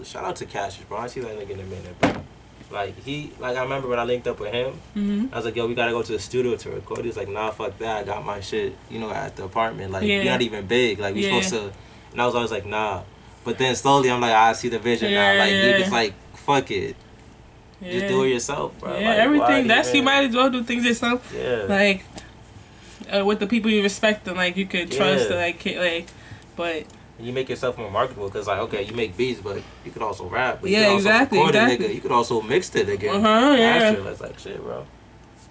Shout out to Cassius, bro. I see that nigga in a minute, bro. I remember when I linked up with him. Mm-hmm. I was like, yo, we gotta go to the studio to record. He was like, nah, fuck that. I got my shit, at the apartment. Like, you're Yeah. not even big. Like, we Yeah. supposed to. And I was always like, nah. But then slowly, I'm like, I see the vision now. Yeah, Like, he yeah. was like, fuck it. Just do Yeah. it yourself, bro. Yeah, Like, everything. why That's you even? might as well do things yourself. Yeah. Like with the people you respect and like you could trust Yeah. like, but You make yourself more marketable because, like, okay, you make beats, but you could also rap. But you yeah, could also exactly, record exactly. it, nigga. You could also mix it again. Yeah. That's like shit, bro.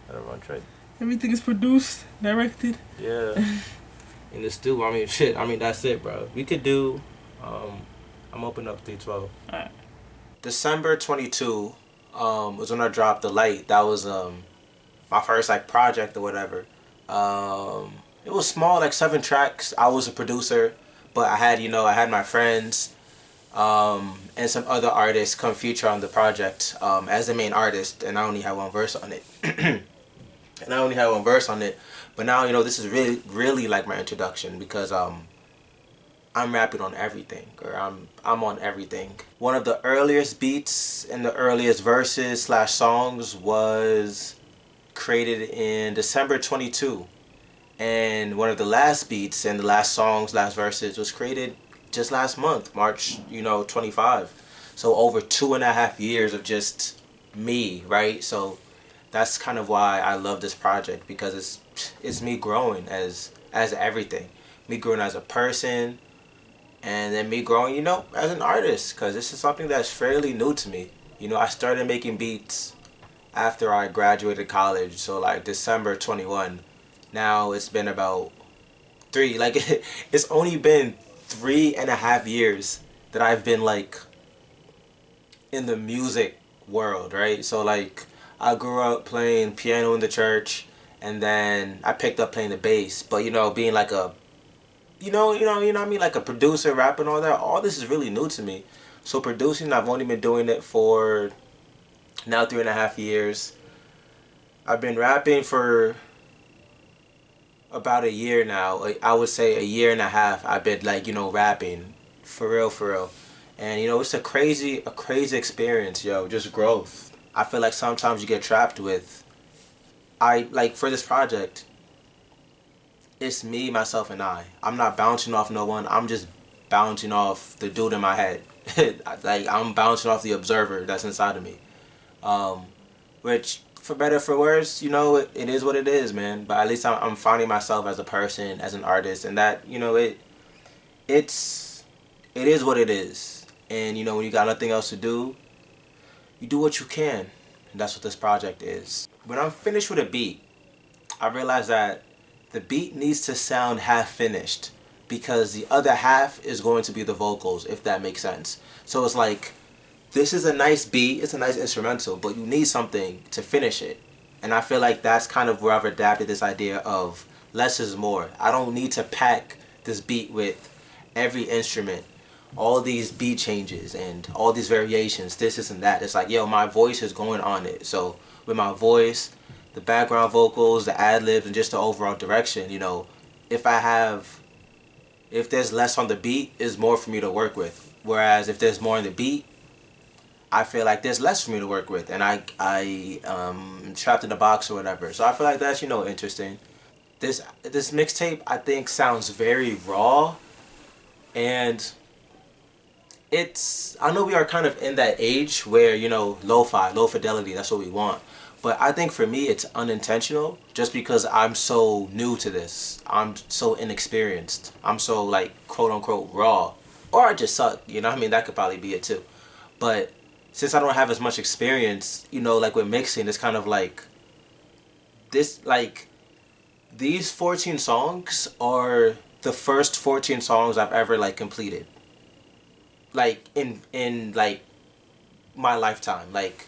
Gotta run track. Everything is produced, directed. Yeah. In the stew, I mean, shit. I mean, that's it, bro. We could do. I'm open up 312. Alright. December 22. Was when I dropped The Light. That was my first like project or whatever. It was small, like 7 tracks. I was a producer, but I had my friends, and some other artists come feature on the project, as the main artist, and I only had one verse on it. But now this is really like my introduction because I'm rapping on everything, or I'm on everything. One of the earliest beats and the earliest verses slash songs was created in December 22. And one of the last beats and the last songs, last verses was created just last month, March, 25. So over 2.5 years of just me, right? So that's kind of why I love this project, because it's me growing as everything. Me growing as a person, and then me growing, as an artist, because this is something that's fairly new to me. I started making beats after I graduated college, so like December 21. Now it's been about it's only been 3.5 years that I've been like in the music world, right? So like I grew up playing piano in the church, and then I picked up playing the bass. But being like a what I mean, like a producer, rapping, all that. All this is really new to me. So producing, I've only been doing it for now 3.5 years. I've been rapping for about a year now. I would say a year and a half. I've been like rapping for real, for real. And it's a crazy experience, yo. Just growth. I feel like sometimes you get trapped with. I like for this project. It's me, myself, and I. I'm not bouncing off no one. I'm just bouncing off the dude in my head. Like I'm bouncing off the observer that's inside of me. Um, which for better for worse, it is what it is, man. But at least I'm finding myself as a person, as an artist, and that it's it is what it is. And when you got nothing else to do, you do what you can, and that's what this project is. When I'm finished with a beat, I realize that the beat needs to sound half finished, because the other half is going to be the vocals, if that makes sense. So it's like, this is a nice beat, it's a nice instrumental, but you need something to finish it. And I feel like that's kind of where I've adapted this idea of less is more. I don't need to pack this beat with every instrument, all these beat changes and all these variations, this and that. It's like, yo, my voice is going on it. So with my voice, the background vocals, the ad libs, and just the overall direction, if I have, if there's less on the beat, is more for me to work with. Whereas if there's more on the beat, I feel like there's less for me to work with, and I trapped in a box or whatever. So I feel like that's interesting. This mixtape, I think, sounds very raw, and I know we are kind of in that age where lo-fi, low fidelity, that's what we want. But I think for me it's unintentional, just because I'm so new to this. I'm so inexperienced. I'm so like quote unquote raw, or I just suck. I mean, that could probably be it too. But since I don't have as much experience, like with mixing, it's kind of like this, like these 14 songs are the first 14 songs I've ever like completed. Like in like my lifetime. Like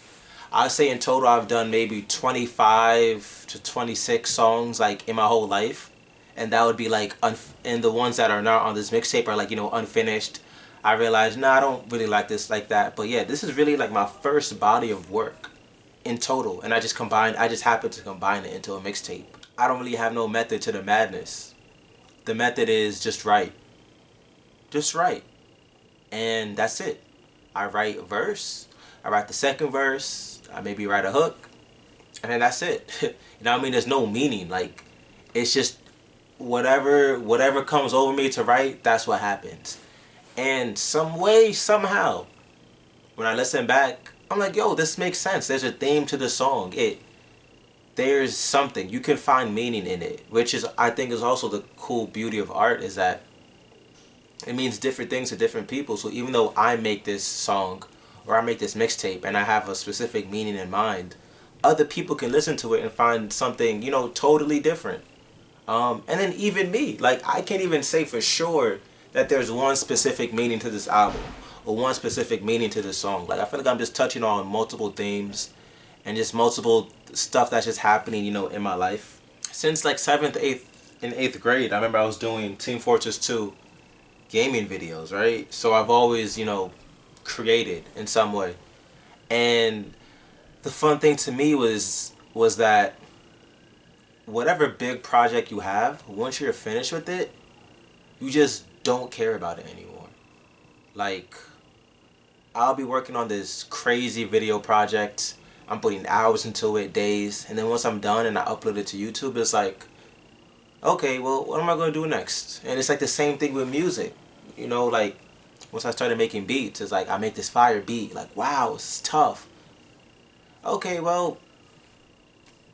I'd say in total I've done maybe 25 to 26 songs like in my whole life. And that would be like and the ones that are not on this mixtape are like, unfinished. I realized, nah, I don't really like this like that. But yeah, this is really like my first body of work in total. And I just happened to combine it into a mixtape. I don't really have no method to the madness. The method is just right. Just right. And that's it. I write a verse, I write the second verse, I maybe write a hook, and then that's it. You know what I mean? There's no meaning. Like, it's just whatever comes over me to write, that's what happens. And some way, somehow, when I listen back, I'm like, yo, this makes sense. There's a theme to the song. There's something. You can find meaning in it, which is, I think, is also the cool beauty of art, is that it means different things to different people. So even though I make this song or I make this mixtape and I have a specific meaning in mind, other people can listen to it and find something, totally different. And then even me, like, I can't even say for sure that there's one specific meaning to this album or one specific meaning to this song. Like, I feel like I'm just touching on multiple themes and just multiple stuff that's just happening, in my life. Since like 7th, 8th, and 8th grade, I remember I was doing Team Fortress 2 gaming videos, right? So I've always, created in some way. And the fun thing to me was that whatever big project you have, once you're finished with it, you just don't care about it anymore. Like, I'll be working on this crazy video project. I'm putting hours into it, days, and then once I'm done and I upload it to YouTube, it's like, okay, well, what am I going to do next? And it's like the same thing with music. Like, once I started making beats, it's like I make this fire beat. Like, wow, it's tough. Okay, well,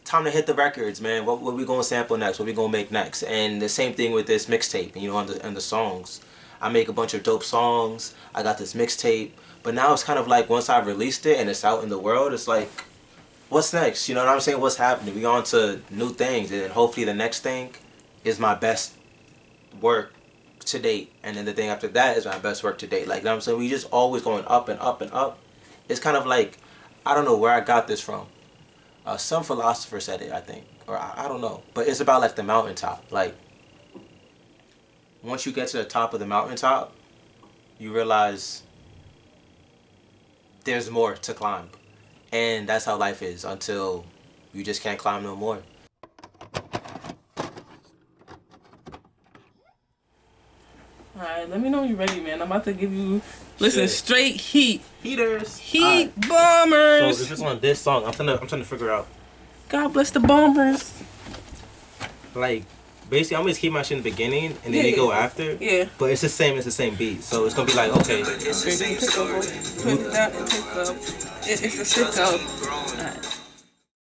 time to hit the records, man. What we going to sample next? What we going to make next? And the same thing with this mixtape, on the songs. I make a bunch of dope songs. I got this mixtape. But now it's kind of like once I've released it and it's out in the world, it's like, what's next? You know what I'm saying? What's happening? We on to new things. And hopefully the next thing is my best work to date. And then the thing after that is my best work to date. Like, you know what I'm saying? We just always going up and up and up. It's kind of like, I don't know where I got this from. Some philosopher said it, I think. Or I don't know. But it's about like the mountaintop. Like, once you get to the top of the mountaintop, you realize there's more to climb. And that's how life is until you just can't climb no more. Alright, let me know when you're ready, man. I'm about to give you, listen, straight heat. Heaters. Heat bombers. So if it's on this song, I'm trying to figure out. God bless the bombers. Like, basically, I'm gonna keep my shit in the beginning and then you go after. Yeah. But it's the same beat. So it's gonna be like, okay. It's the same story. Put that and pick up. It's a stick up. Alright.